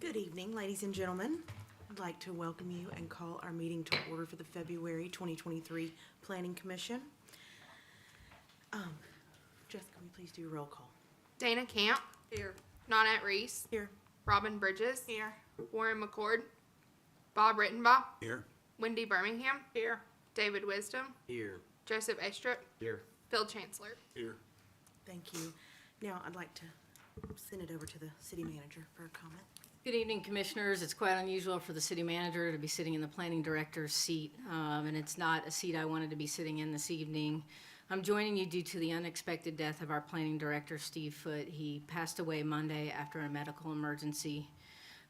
Good evening, ladies and gentlemen. I'd like to welcome you and call our meeting to order for the February 2023 Planning Commission. Jessica, will you please do a roll call? Dana Camp. Here. Nonette Reese. Here. Robin Bridges. Here. Warren McCord. Bob Rittenbaugh. Here. Wendy Birmingham. Here. David Wisdom. Here. Joseph Estrup. Here. Phil Chancellor. Here. Thank you. Now, I'd like to send it over to the city manager for a comment. Good evening, Commissioners. It's quite unusual for the city manager to be sitting in the planning director's seat, and it's not a seat I wanted to be sitting in this evening. I'm joining you due to the unexpected death of our planning director, Steve Foote. He passed away Monday after a medical emergency.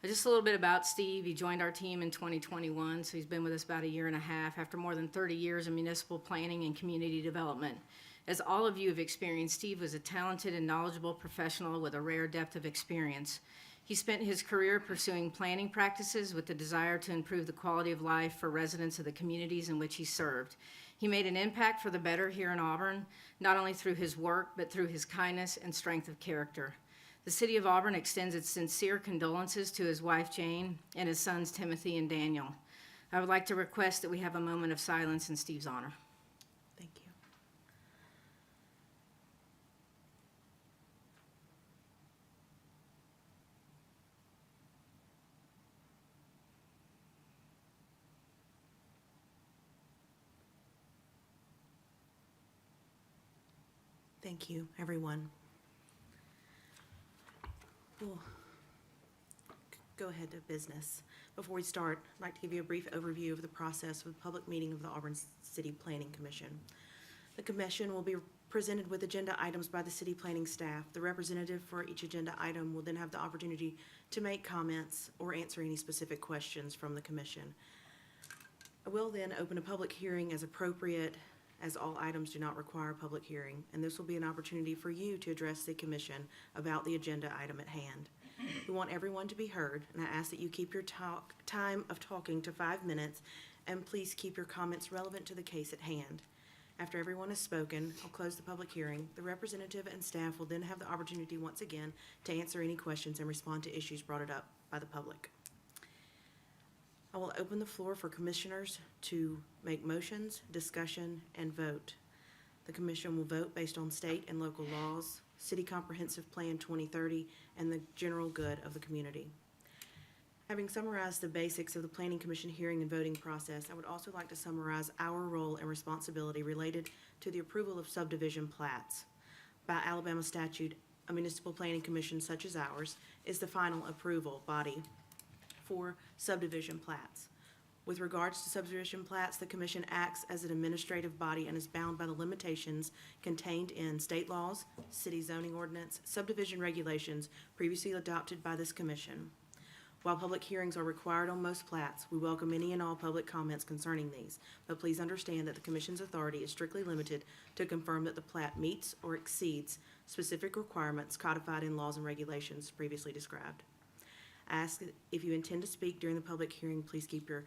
Just a little bit about Steve. He joined our team in 2021, so he's been with us about a year and a half after more than 30 years of municipal planning and community development. As all of you have experienced, Steve was a talented and knowledgeable professional with a rare depth of experience. He spent his career pursuing planning practices with the desire to improve the quality of life for residents of the communities in which he served. He made an impact for the better here in Auburn, not only through his work, but through his kindness and strength of character. The City of Auburn extends its sincere condolences to his wife, Jane, and his sons, Timothy and Daniel. I would like to request that we have a moment of silence in Steve's honor. Thank you. Thank you, everyone. We'll go ahead to business. Before we start, I'd like to give you a brief overview of the process for the public meeting of the Auburn City Planning Commission. The commission will be presented with agenda items by the city planning staff. The representative for each agenda item will then have the opportunity to make comments or answer any specific questions from the commission. I will then open a public hearing as appropriate, as all items do not require a public hearing, and this will be an opportunity for you to address the commission about the agenda item at hand. We want everyone to be heard, and I ask that you keep your time of talking to 5 minutes, and please keep your comments relevant to the case at hand. After everyone has spoken, I'll close the public hearing. The representative and staff will then have the opportunity once again to answer any questions and respond to issues brought up by the public. I will open the floor for commissioners to make motions, discussion, and vote. The commission will vote based on state and local laws, City Comprehensive Plan 2030, and the general good of the community. Having summarized the basics of the Planning Commission hearing and voting process, I would also like to summarize our role and responsibility related to the approval of subdivision plats. By Alabama statute, a municipal planning commission such as ours is the final approval body for subdivision plats. With regards to subdivision plats, the commission acts as an administrative body and is bound by the limitations contained in state laws, city zoning ordinance, subdivision regulations previously adopted by this commission. While public hearings are required on most plats, we welcome any and all public comments concerning these, but please understand that the commission's authority is strictly limited to confirm that the plat meets or exceeds specific requirements codified in laws and regulations previously described. I ask that if you intend to speak during the public hearing, please keep your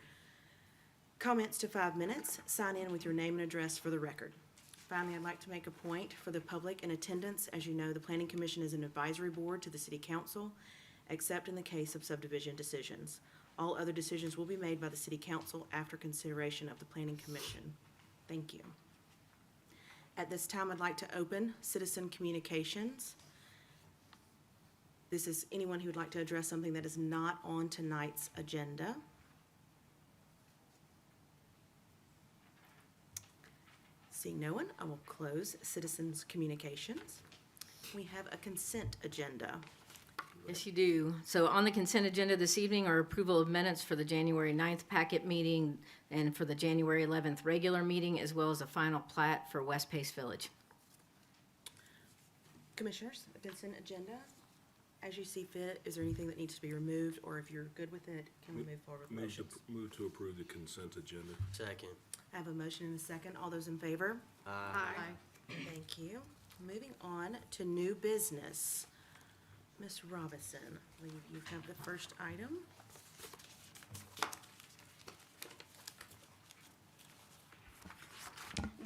comments to 5 minutes. Sign in with your name and address for the record. Finally, I'd like to make a point for the public in attendance. As you know, the Planning Commission is an advisory board to the City Council, except in the case of subdivision decisions. All other decisions will be made by the City Council after consideration of the Planning Commission. Thank you. At this time, I'd like to open citizen communications. This is anyone who would like to address something that is not on tonight's agenda. Seeing no one, I will close citizens' communications. We have a consent agenda. Yes, you do. So on the consent agenda this evening are approval of minutes for the January 9th packet meeting and for the January 11th regular meeting, as well as a final plat for West Pace Village. Commissioners, a consent agenda. As you see fit, is there anything that needs to be removed, or if you're good with it, can we move forward with motions? Move to approve the consent agenda. Second. I have a motion and a second. All those in favor? Aye. Thank you. Moving on to new business. Ms. Robinson, I believe you have the first item.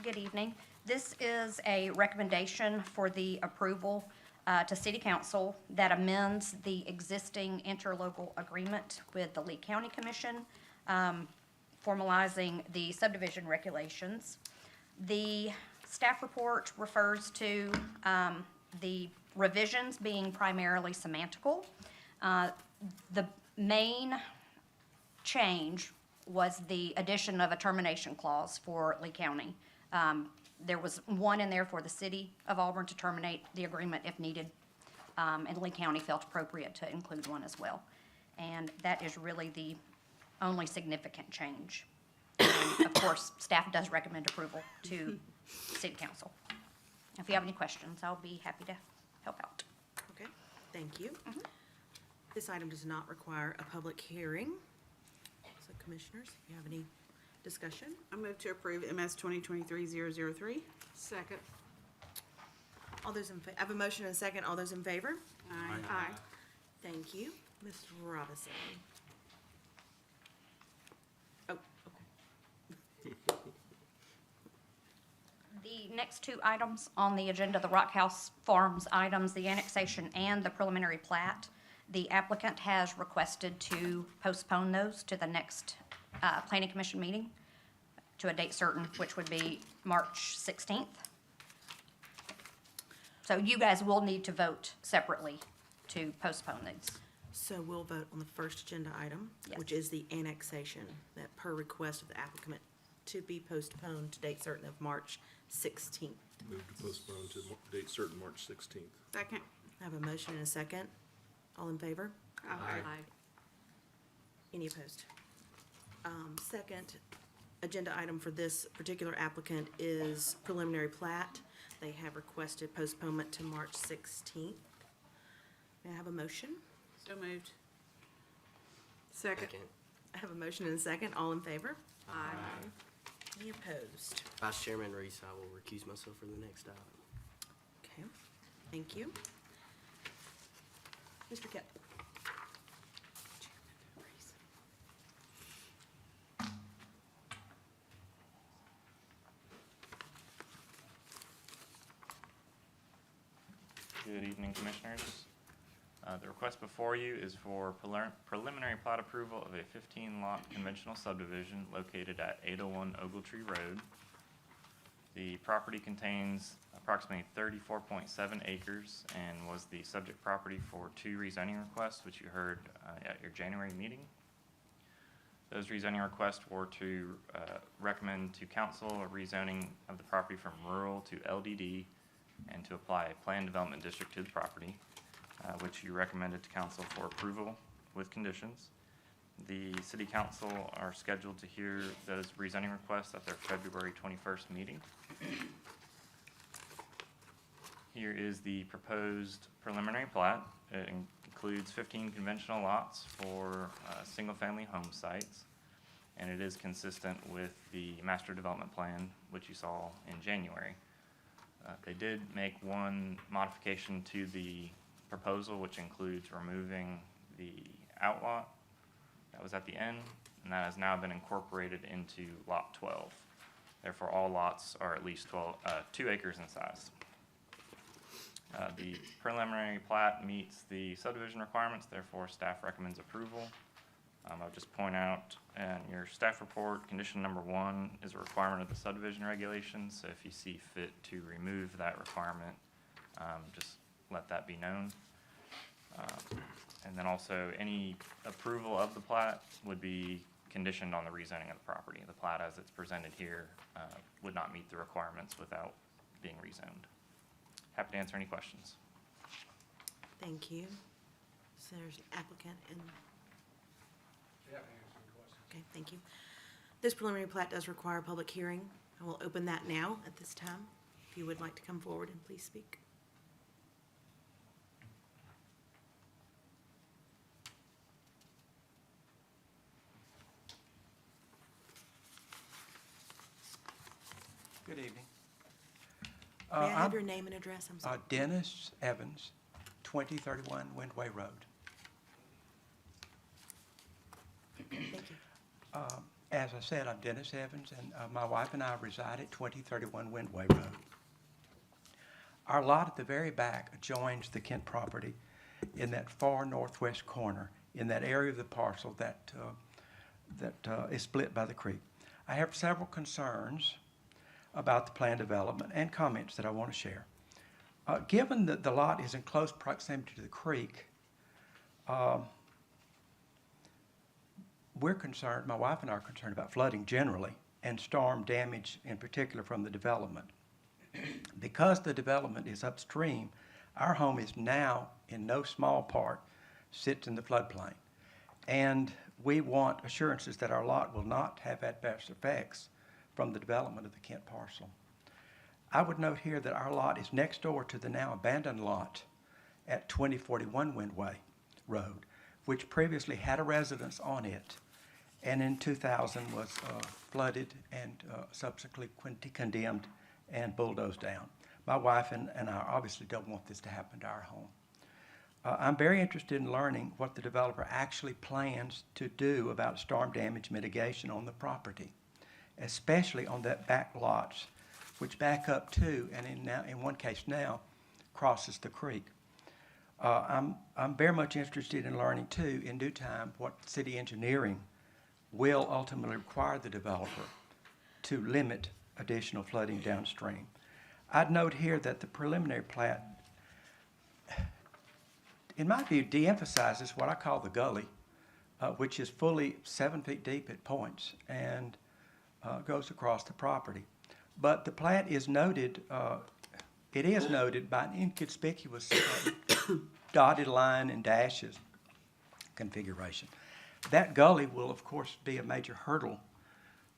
Good evening. This is a recommendation for the approval to City Council that amends the existing interlocal agreement with the Lee County Commission, formalizing the subdivision regulations. The staff report refers to the revisions being primarily semantical. The main change was the addition of a termination clause for Lee County. There was one in there for the city of Auburn to terminate the agreement if needed, and Lee County felt appropriate to include one as well. And that is really the only significant change. And of course, staff does recommend approval to City Council. If you have any questions, I'll be happy to help out. Okay, thank you. This item does not require a public hearing. So commissioners, if you have any discussion? I move to approve MS 2023-003. Second. All those I have a motion and a second. All those in favor? Aye. Thank you. Ms. Robinson. Oh, okay. The next two items on the agenda, the Rock House Farms items, the annexation and the preliminary plat, the applicant has requested to postpone those to the next Planning Commission meeting to a date certain, which would be March 16th. So you guys will need to vote separately to postpone these. So we'll vote on the first agenda item, Yes. which is the annexation, that per request of the applicant to be postponed to date certain of March 16th. Move to postpone to date certain, March 16th. Second. I have a motion and a second. All in favor? Aye. Any opposed? Second agenda item for this particular applicant is preliminary plat. They have requested postponement to March 16th. May I have a motion? So moved. Second. I have a motion and a second. All in favor? Aye. Any opposed? Vice Chairman Reese, I will recuse myself for the next item. Okay, thank you. Mr. Kep. Good evening, Commissioners. The request before you is for preliminary plat approval of a 15-lot conventional subdivision located at 801 Ogletree Road. The property contains approximately 34.7 acres and was the subject property for 2 rezoning requests, which you heard at your January meeting. Those rezoning requests were to recommend to council a rezoning of the property from rural to LDD and to apply a planned development district to the property, which you recommended to council for approval with conditions. The city council are scheduled to hear those rezoning requests at their February 21st meeting. Here is the proposed preliminary plat. It includes 15 conventional lots for single-family home sites, and it is consistent with the master development plan, which you saw in January. They did make one modification to the proposal, which includes removing the outlot that was at the end, and that has now been incorporated into Lot 12. Therefore, all lots are at least 2 acres in size. The preliminary plat meets the subdivision requirements, therefore staff recommends approval. I'll just point out in your staff report, condition number 1 is a requirement of the subdivision regulations, so if you see fit to remove that requirement, just let that be known. And then also, any approval of the plat would be conditioned on the rezoning of the property. The plat as it's presented here would not meet the requirements without being rezoned. Happy to answer any questions. Thank you. So there's an applicant and. Okay, thank you. This preliminary plat does require a public hearing. I will open that now at this time. If you would like to come forward and please speak. Good evening. May I have I'm your name and address? I'm sorry. Dennis Evans, 2031 Windway Road. Thank you. As I said, I'm Dennis Evans, and my wife and I reside at 2031 Windway Road. Our lot at the very back adjoins the Kent property in that far northwest corner, in that area of the parcel that is split by the creek. I have several concerns about the planned development and comments that I want to share. Given that the lot is in close proximity to the creek, we're concerned, my wife and I are concerned about flooding generally and storm damage in particular from the development. Because the development is upstream, our home is now, in no small part, sits in the floodplain. And we want assurances that our lot will not have adverse effects from the development of the Kent parcel. I would note here that our lot is next door to the now abandoned lot at 2041 Windway Road, which previously had a residence on it, and in 2000 was flooded and subsequently condemned and bulldozed down. My wife and I obviously don't want this to happen to our home. I'm very interested in learning what the developer actually plans to do about storm damage mitigation on the property, especially on that back lots, which back up to, and in one case now, crosses the creek. I'm very much interested in learning too, in due time, what city engineering will ultimately require the developer to limit additional flooding downstream. I'd note here that the preliminary plat, in my view, de-emphasizes what I call the gully, which is fully 7 feet deep at points and goes across the property. But the plat is noted, it is noted by an inconspicuous dotted line and dashes configuration. That gully will, of course, be a major hurdle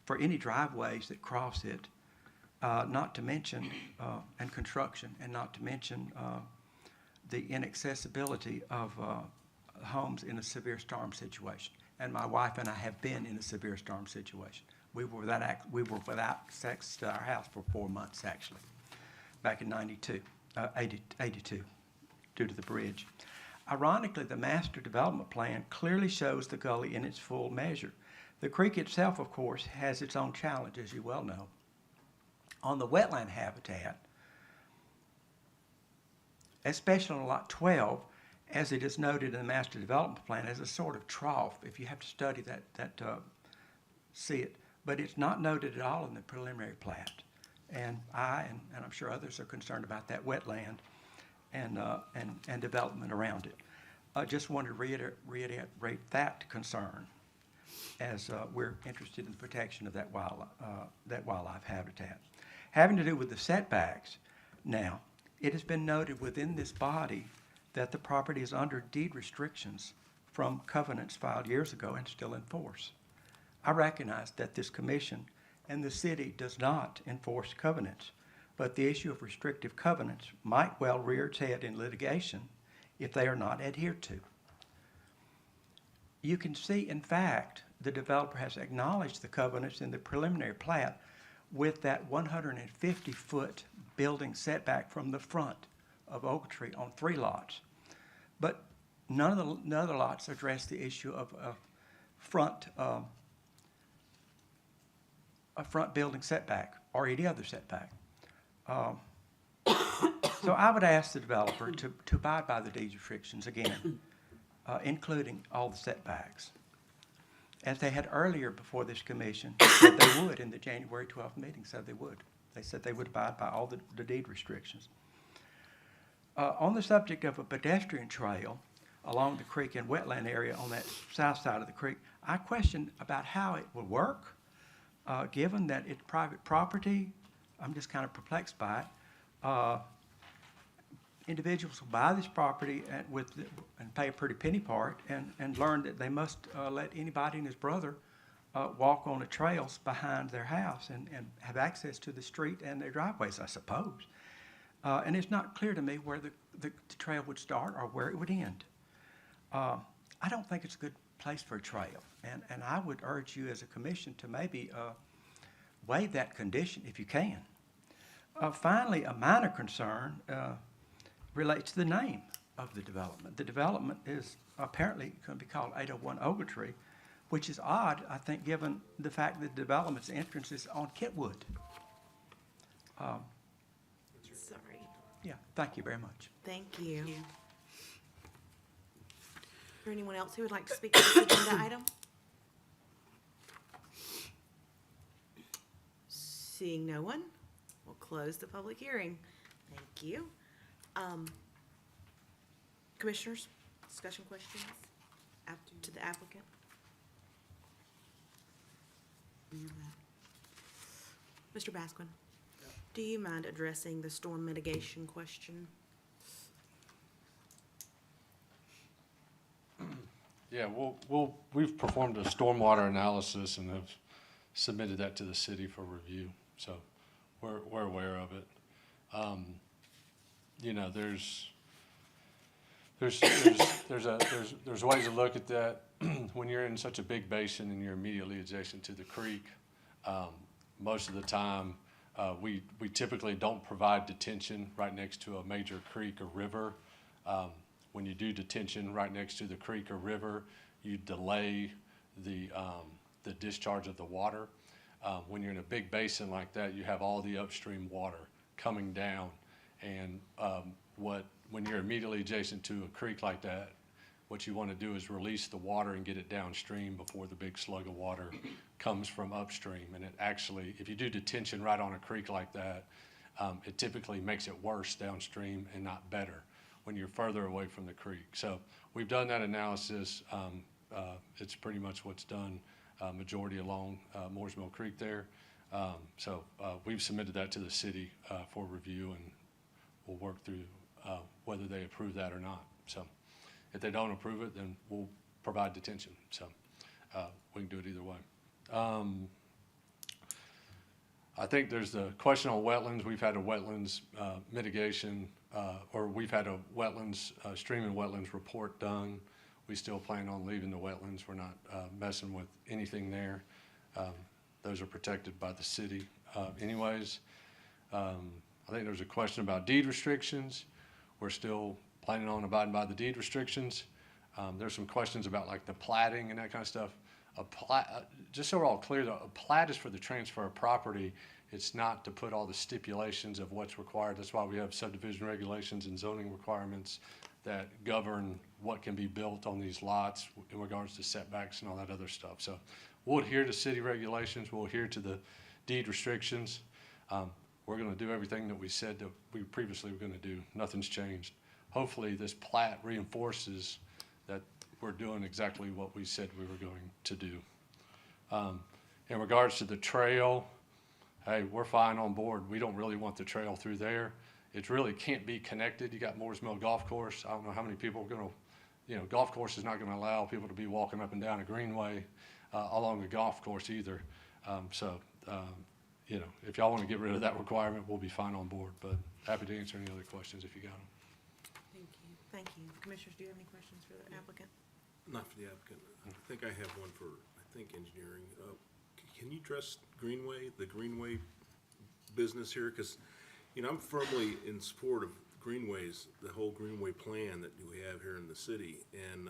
for any driveways that cross it, not to mention, and construction, and not to mention the inaccessibility of homes in a severe storm situation. And my wife and I have been in a severe storm situation. We were without access to our house for 4 months, actually, back in 82, due to the bridge. Ironically, the master development plan clearly shows the gully in its full measure. The creek itself, of course, has its own challenge, as you well know. On the wetland habitat, especially on lot 12, as it is noted in the master development plan, as a sort of trough. If you have to study that, see it. But it's not noted at all in the preliminary plat. And I, and I'm sure others are concerned about that wetland and development around it. I just wanted to reiterate that concern as we're interested in the protection of that wildlife habitat. Having to do with the setbacks, now, it has been noted within this body that the property is under deed restrictions from covenants filed years ago and still in force. I recognize that this commission and the city does not enforce covenants, but the issue of restrictive covenants might well rear its head in litigation if they are not adhered to. You can see, in fact, the developer has acknowledged the covenants in the preliminary plat with that 150-foot building setback from the front of Ogletree on 3 lots. But none of the other lots address the issue of a front building setback or any other setback. So I would ask the developer to abide by the deed restrictions again, including all the setbacks, as they had earlier before this commission said they would in the January 12th meeting, said they would. They said they would abide by all the deed restrictions. On the subject of a pedestrian trail along the creek and wetland area on that south side of the creek, I question about how it would work, given that it's private property. I'm just kind of perplexed by it. Individuals will buy this property and pay a pretty penny part and learn that they must let anybody and his brother walk on the trails behind their house and have access to the street and their driveways, I suppose. And it's not clear to me where the trail would start or where it would end. I don't think it's a good place for a trail, and I would urge you as a commission to maybe waive that condition if you can. Finally, a minor concern relates to the name of the development. The development is apparently going to be called 801 Ogletree, which is odd, I think, given the fact that the development's entrance is on Kentwood. Sorry. Yeah, thank you very much. Thank you. Is there anyone else who would like to speak to this agenda item? Seeing no one, we'll close the public hearing. Thank you. Commissioners, discussion questions to the applicant? Mr. Basquin, do you mind addressing the storm mitigation question? Yeah, we've performed a stormwater analysis and have submitted that to the city for review, so we're aware of it. You know, there's ways to look at that. When you're in such a big basin and you're immediately adjacent to the creek, most of the time, we typically don't provide detention right next to a major creek or river. When you do detention right next to the creek or river, you delay the discharge of the water. When you're in a big basin like that, you have all the upstream water coming down. And when you're immediately adjacent to a creek like that, what you want to do is release the water and get it downstream before the big slug of water comes from upstream. And it actually, if you do detention right on a creek like that, it typically makes it worse downstream and not better when you're further away from the creek. So we've done that analysis. It's pretty much what's done majority along Moores Mill Creek there. So we've submitted that to the city for review, and we'll work through whether they approve that or not. So if they don't approve it, then we'll provide detention. So we can do it either way. I think there's the question on wetlands. We've had a wetlands mitigation, or we've had a wetlands, stream and wetlands report done. We still plan on leaving the wetlands. We're not messing with anything there. Those are protected by the city anyways. I think there's a question about deed restrictions. We're still planning on abiding by the deed restrictions. There's some questions about like the platting and that kind of stuff. Just so we're all clear, though, a plat is for the transfer of property. It's not to put all the stipulations of what's required. That's why we have subdivision regulations and zoning requirements that govern what can be built on these lots in regards to setbacks and all that other stuff. So we'll adhere to city regulations. We'll adhere to the deed restrictions. We're going to do everything that we said that we previously were going to do. Nothing's changed. Hopefully this plat reinforces that we're doing exactly what we said we were going to do. In regards to the trail, hey, we're fine on board. We don't really want the trail through there. It really can't be connected. You got Moores Mill Golf Course. I don't know how many people are going to, golf course is not going to allow people to be walking up and down a greenway along the golf course either. If y'all want to get rid of that requirement, we'll be fine on board, but happy to answer any other questions if you got them. Thank you. Thank you. Commissioners, do you have any questions for the applicant? Not for the applicant. I think I have one for, engineering. Can you address the Greenway business here? Because, I'm firmly in support of greenways, the whole Greenway plan that we have here in the city. And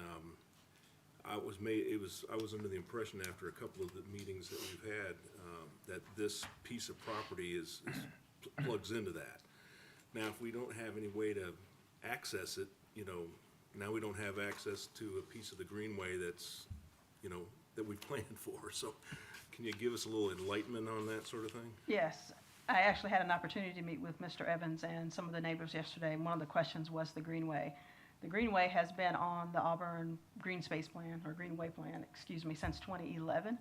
I was under the impression after a couple of the meetings that we've had that this piece of property plugs into that. Now, if we don't have any way to access it, now we don't have access to a piece of the greenway that's, that we planned for. So can you give us a little enlightenment on that sort of thing? Yes, I actually had an opportunity to meet with Mr. Evans and some of the neighbors yesterday. One of the questions was the greenway. The greenway has been on the Auburn Green Space Plan, or Greenway Plan, since 2011.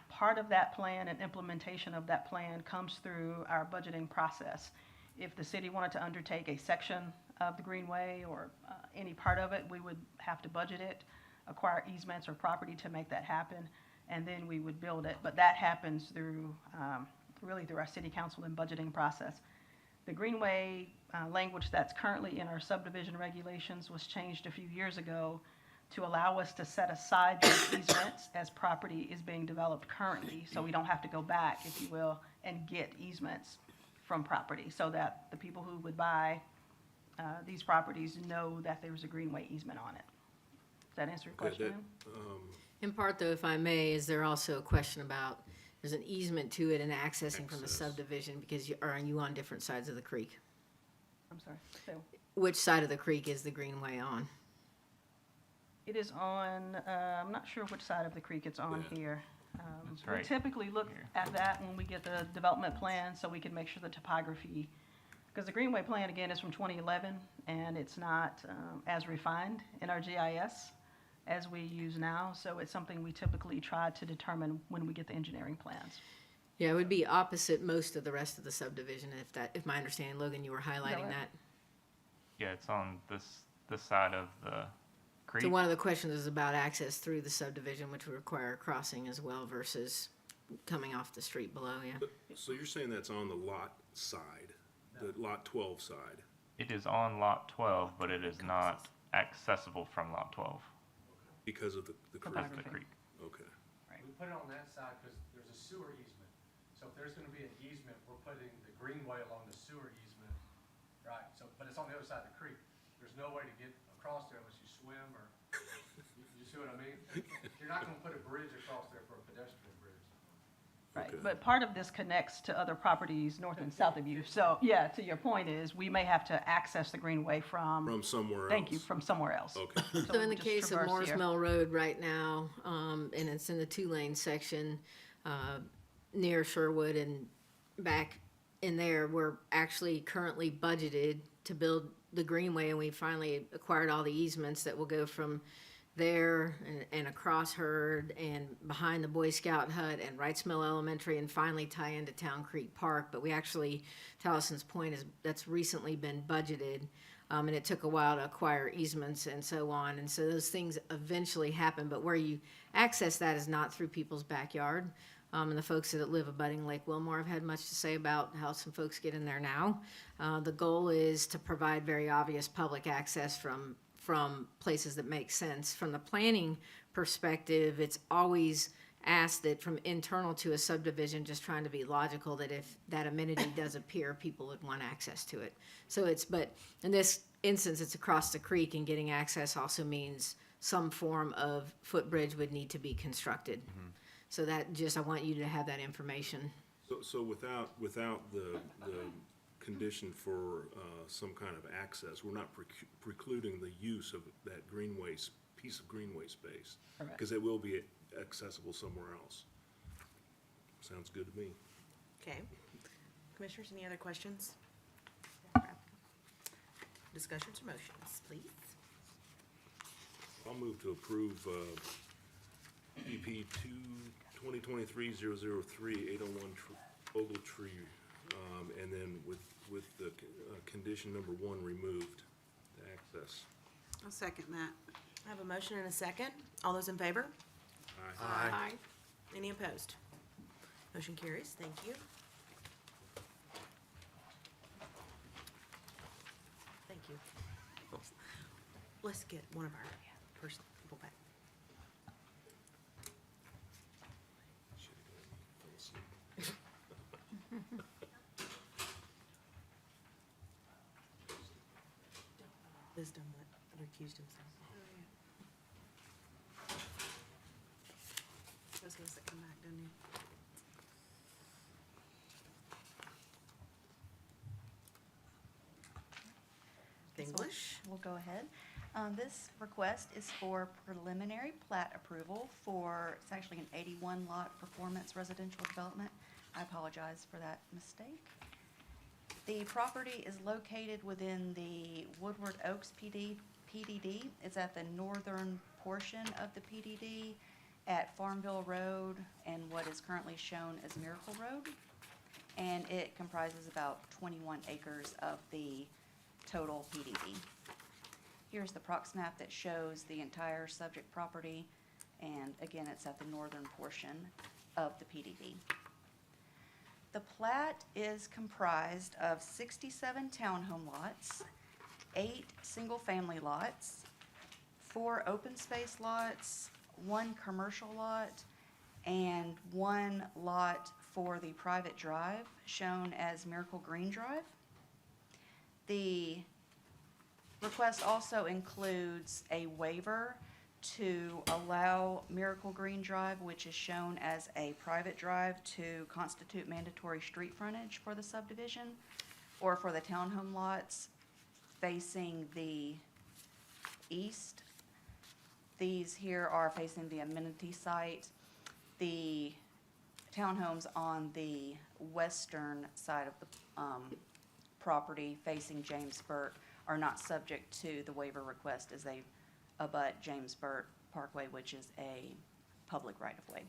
Part of that plan and implementation of that plan comes through our budgeting process. If the city wanted to undertake a section of the greenway or any part of it, we would have to budget it, acquire easements or property to make that happen, and then we would build it. But that happens through, really through our city council and budgeting process. The greenway language that's currently in our subdivision regulations was changed a few years ago to allow us to set aside those easements as property is being developed currently, so we don't have to go back, if you will, and get easements from property, so that the people who would buy these properties know that there's a greenway easement on it. Does that answer your question? In part, though, if I may, is there also a question about, there's an easement to it and accessing from the subdivision, because are you on different sides of the creek? I'm sorry. So Which side of the creek is the Greenway on? it is on, I'm not sure which side of the creek it's on Yeah. here. That's We right typically look here. at that when we get the development plan, so we can make sure the topography, because the Greenway plan, again, is from 2011, and it's not as refined in our GIS as we use now, so it's something we typically try to determine when we get the engineering plans. Yeah, it would be opposite most of the rest of the subdivision if my understanding, Logan, you were highlighting right? that. Yeah, it's on this side of the creek. So one of the questions is about access through the subdivision, which would require a crossing as well versus coming off the street below, yeah. So you're saying that's on the lot side, the lot 12 side? It is on lot 12, but it is not accessible from lot 12 Because of the creek? because of the creek. Okay. We put it on that side because there's a sewer easement. So if there's gonna be an easement, we're putting the greenway along the sewer easement, right? So, but it's on the other side of the creek. There's no way to get across there unless you swim or, you see what I mean? You're not gonna put a bridge across there for a pedestrian bridge. Right, Okay. but part of this connects to other properties north and south of you. So, yeah, to your point is, we may have to access the Greenway From somewhere else? thank you, from somewhere else. Okay. So in we the just case of traverse Morris here. Mill Road right now, and it's in the two-lane section, near Sherwood and back in there, we're actually currently budgeted to build the Greenway, and we finally acquired all the easements that will go from there and across Hurd and behind the Boy Scout hut and Wrights Mill Elementary and finally tie into Town Creek Park. But we actually, to Allison's point, that's recently been budgeted. And it took a while to acquire easements and so on. And so those things eventually happen, but where you access that is not through people's backyard. And the folks that live abutting Lake Wilmore have had much to say about how some folks get in there now. The goal is to provide very obvious public access from places that make sense. From the planning perspective, it's always asked that from internal to a subdivision, just trying to be logical, that if that amenity does appear, people would want access to it. But in this instance, it's across the creek, and getting access also means some form of footbridge would need to be constructed. So that I want you to have that information. So without the condition for some kind of access, we're not precluding the use of that piece of greenway space? Correct. Because it will be accessible somewhere else. Sounds good to me. Okay. Commissioners, any other questions? Discussions or motions, please? I'll move to approve EP 2023-003, 801 Ogletree, and then with the condition number 1 removed, to access. I'll second that. I have a motion and a second. All those in favor? Aye. Any opposed? Motion carries. Thank you. Thank you. Let's get one of our people back. Wisdom recused himself. I was gonna say, come back, didn't you? English. We'll go ahead. This request is for preliminary plat approval for, it's actually an 81 lot performance residential development. I apologize for that mistake. The property is located within the Woodward Oaks PDD. It's at the northern portion of the PDD at Farmville Road and what is currently shown as Miracle Road. And it comprises about 21 acres of the total PDD. Here's the prox map that shows the entire subject property, and again, it's at the northern portion of the PDD. The plat is comprised of 67 townhome lots, 8 single-family lots, 4 open space lots, 1 commercial lot, and 1 lot for the private drive, shown as Miracle Green Drive. The request also includes a waiver to allow Miracle Green Drive, which is shown as a private drive, to constitute mandatory street frontage for the subdivision or for the townhome lots facing the east. These here are facing the amenity site. The townhomes on the western side of the property facing James Burt are not subject to the waiver request as they abut James Burt Parkway, which is a public right-of-way.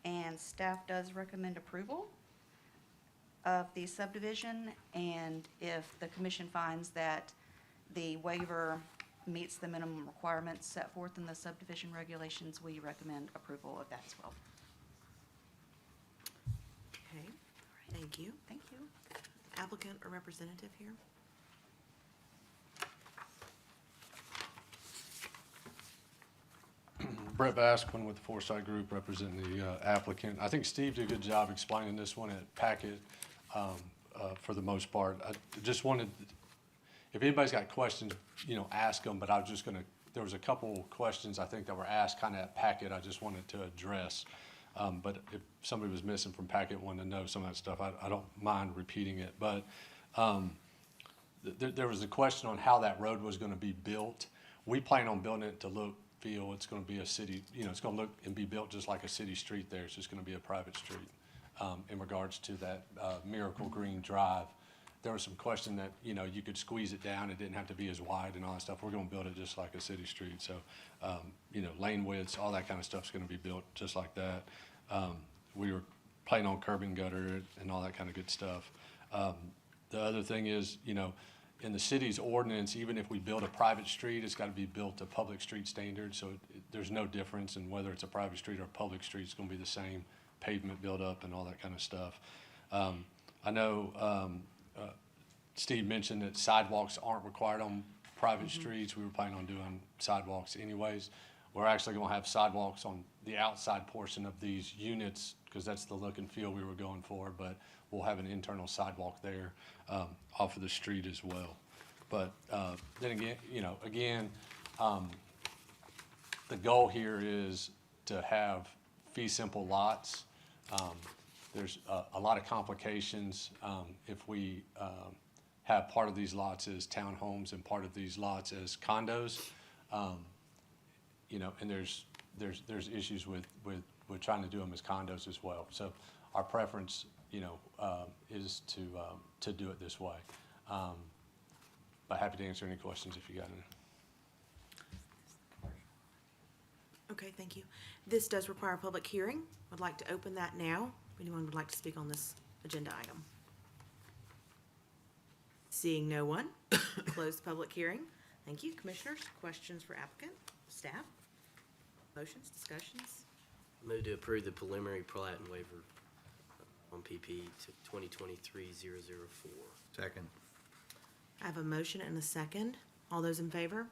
And staff does recommend approval of the subdivision, and if the commission finds that the waiver meets the minimum requirements set forth in the subdivision regulations, we recommend approval of that as well. Okay, thank you. Thank you. Applicant or representative here? Brett Basquin with the Foresight Group representing the applicant. I think Steve did a good job explaining this one at Packet for the most part. I just wanted, if anybody's got questions, ask them, but I was just gonna, there was a couple questions I think that were asked kind of at Packet I just wanted to address. But if somebody was missing from Packet, wanted to know some of that stuff, I don't mind repeating it. But there was a question on how that road was gonna be built. We plan on building it to feel it's gonna be a city, it's gonna look and be built just like a city street there. It's just gonna be a private street. In regards to that Miracle Green Drive, there was some question that, you could squeeze it down. It didn't have to be as wide and all that stuff. We're gonna build it just like a city street. So, lane widths, all that kind of stuff's gonna be built just like that. We were planning on curb and gutter and all that kind of good stuff. The other thing is, in the city's ordinance, even if we build a private street, it's gotta be built to public street standards. So there's no difference in whether it's a private street or a public street. It's gonna be the same pavement buildup and all that kind of stuff. I know Steve mentioned that sidewalks aren't required on private streets. We were planning on doing sidewalks anyways. We're actually gonna have sidewalks on the outside portion of these units because that's the look and feel we were going for, but we'll have an internal sidewalk there off of the street as well. But then again, the goal here is to have fee simple lots. There's a lot of complications if we have part of these lots as townhomes and part of these lots as condos. And there's issues with trying to do them as condos as well. So our preference, is to do it this way. But happy to answer any questions if you got any. Okay, thank you. This does require a public hearing. I'd like to open that now. If anyone would like to speak on this agenda item. Seeing no one, close the public hearing. Thank you. Commissioners, questions for applicant, staff? Motions, discussions? Move to approve the preliminary plat and waiver on PP 2023-004. Second. I have a motion and a second. All those in favor?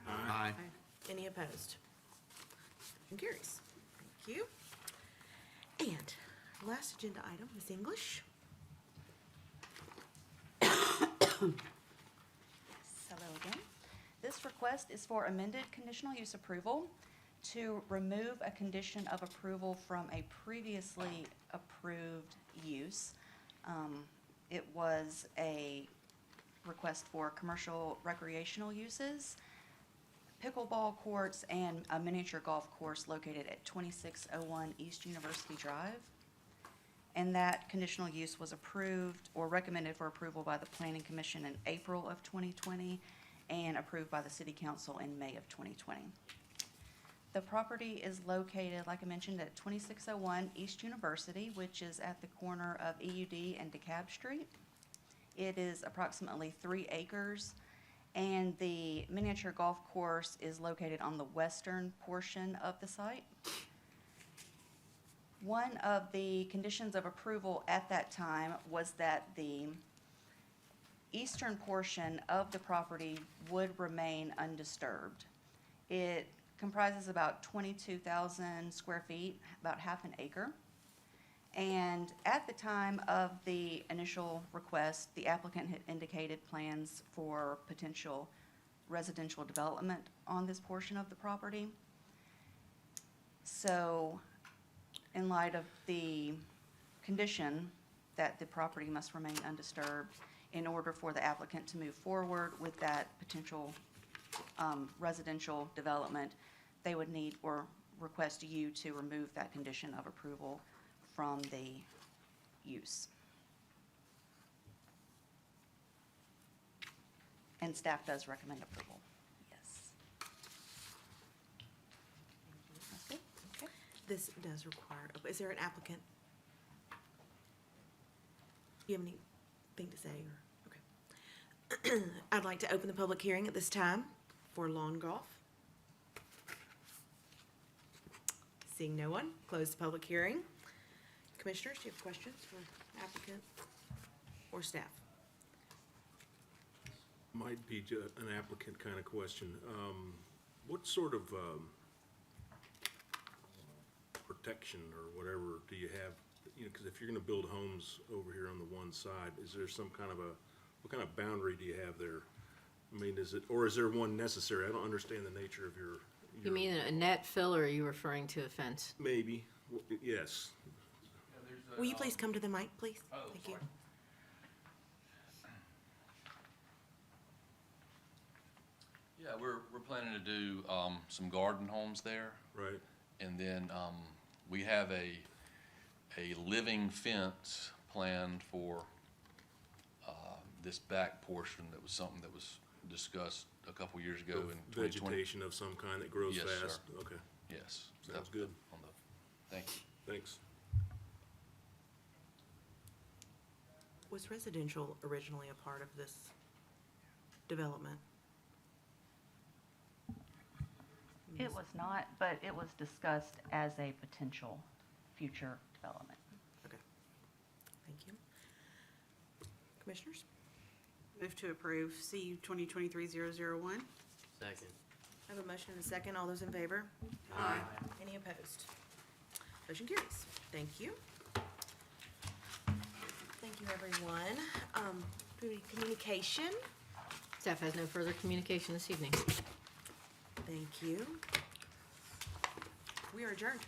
Aye. Any opposed? Motion carries. Thank you. And last agenda item is English. Hello again. This request is for amended conditional use approval to remove a condition of approval from a previously approved use. It was a request for commercial recreational uses, pickleball courts, and a miniature golf course located at 2601 East University Drive. And that conditional use was approved or recommended for approval by the Planning Commission in April of 2020 and approved by the City Council in May of 2020. The property is located, like I mentioned, at 2601 East University, which is at the corner of EUD and DeKalb Street. It is approximately 3 acres, and the miniature golf course is located on the western portion of the site. One of the conditions of approval at that time was that the eastern portion of the property would remain undisturbed. It comprises about 22,000 square feet, about half an acre. And at the time of the initial request, the applicant had indicated plans for potential residential development on this portion of the property. So, in light of the condition that the property must remain undisturbed, in order for the applicant to move forward with that potential residential development, they would need or request you to remove that condition of approval from the use. And staff does recommend approval. Yes. That's good? Okay. This does require, is there an applicant? Do you have anything to say, or, okay. I'd like to open the public hearing at this time for lawn golf. Seeing no one, close the public hearing. Commissioners, do you have questions for applicant or staff? Might be an applicant kind of question. What sort of protection or whatever do you have? You know, because if you're going to build homes over here on the one side, is there some kind of what kind of boundary do you have there? I mean, is there one necessary? I don't understand the nature of your. You mean a net fill, or are you referring to a fence? Maybe, yes. Will you please come to the mic, please? Thank you. Yeah, we're planning to do some garden homes there. Right. And then we have a living fence planned for this back portion. That was something that was discussed a couple years ago in 2020. Vegetation of some kind that grows Yes, fast? sir. Okay, Yes. sounds good. Thank you. Thanks. Was residential originally a part of this development? It was not, but it was discussed as a potential future development. Okay, thank you. Commissioners? Move to approve CU 2023-001. Second. I have a motion and a second. All those in favor? Aye. Any opposed? Motion carries. Thank you. Thank you, everyone. Do we have any communication? Staff has no further communication this evening. Thank you. We are adjourned.